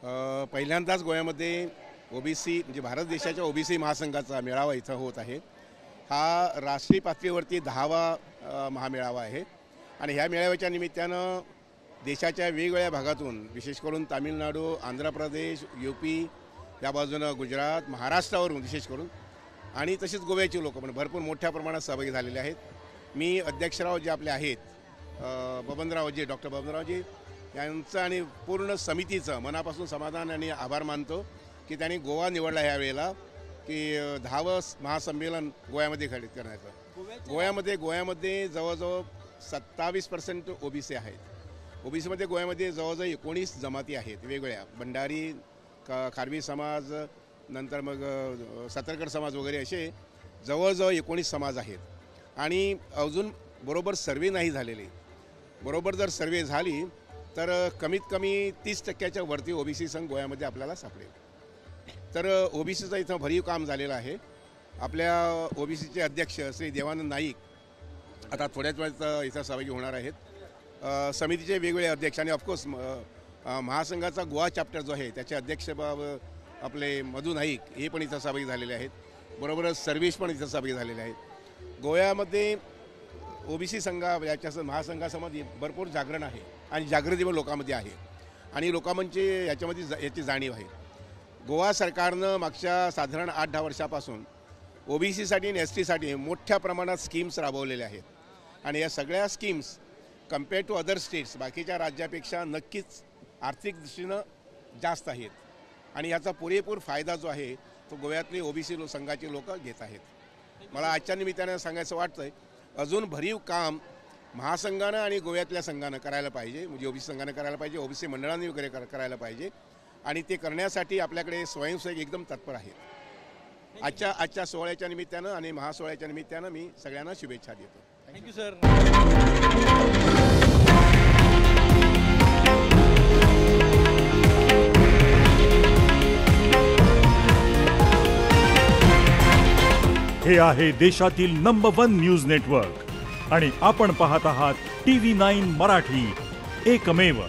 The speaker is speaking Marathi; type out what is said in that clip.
पहिल्यांदाच गोव्यामध्ये ओबीसी म्हणजे भारत देशाच्या ओबीसी महासंघाचा मेळावा इथं होत आहे। हा राष्ट्रीय पातळीवरती 10वा महामेळावा आहे आणि ह्या मेळाव्याच्या निमित्तानं देशाच्या वेगवेगळ्या भागातून विशेष करून तामिळनाडू, आंध्र प्रदेश, यूपी, या बाजूनं गुजरात, महाराष्ट्रावरून विशेष करून आणि तसेच गोव्याचे लोक पण भरपूर मोठ्या प्रमाणात सहभागी झालेले आहेत। मी अध्यक्षराव जे आपले आहेत बबनरावजी, डॉक्टर बबनरावजी यांचं आणि पूर्ण समितीचं मनापासून समाधान आणि आभार मानतो की त्यांनी गोवा निवडला ह्या वेळेला की 10वं महासंमेलन गोव्यामध्ये करण्याचं। गोव्यामध्ये जवळजवळ 27% ओबीसी आहेत। ओबीसीमध्ये गोव्यामध्ये जवळजवळ 19 जमाती आहेत वेगवेगळ्या, भंडारी, खारवी समाज, नंतर मग सतरकर समाज वगैरे असे जवळजवळ 19 समाज आहेत आणि अजून बरोबर सर्वे नाही झालेले। बरोबर जर सर्वे झाली तर कमीत कमी 30% वरती ओबीसी संघ गोव्यामध्ये आपल्याला सापडेल। तर ओबीसीचं इथं भरीव काम झालेलं आहे। आपल्या ओबीसीचे अध्यक्ष श्री देवानंद नाईक आता थोड्याच वेळात इथं सहभागी होणार आहेत। समितीचे वेगवेगळे अध्यक्ष आणि ऑफकोर्स महासंघाचा गोवा चॅप्टर जो आहे त्याचे अध्यक्ष आपले मधु नाईक हे पण इथं सहभागी झालेले आहेत। बरोबरच सर्वेश पण इथं सहभागी झालेले आहेत। गोव्यामध्ये ओबीसी याच्या महासंघासंबंधी भरपूर जागरण आहे आणि जागृती पण लोकांमध्ये आहे आणि लोकांमध्ये याची जाणीव आहे। गोवा सरकारनं मागच्या साधारण 8-10 वर्षापासून ओबीसीसाठी आणि एसटीसाठी मोठ्या प्रमाणात स्कीम्स राबवलेल्या आहेत आणि या सगळ्या schemes compare to other states बाकीच्या राज्यापेक्षा नक्कीच आर्थिक दृष्टीनं जास्त आहेत आणि याचा पुरेपूर फायदा जो आहे तो गोव्यातले ओबीसी संघाचे लोक घेत आहेत। मला आजच्या निमित्तानं सांगायचं वाटतंय अजून भरीव काम महासंघानं आणि गोव्यातल्या संघानं करायला पाहिजे, म्हणजे ओबीसी संघानं करायला पाहिजे, ओबीसी मंडळांनी वगैरे करायला पाहिजे आणि ते करण्यासाठी आपल्याकडे स्वयंसेवक एकदम तत्पर आहेत। आजच्या सोहळ्याच्या निमित्तानं आणि महासोहळ्याच्या निमित्तानं मी सगळ्यांना शुभेच्छा देतो। Thank you sir. हे आहे देशातील नंबर 1 न्यूज नेटवर्क आणि आपण पाहत आहात TV9 मराठी, एकमेव।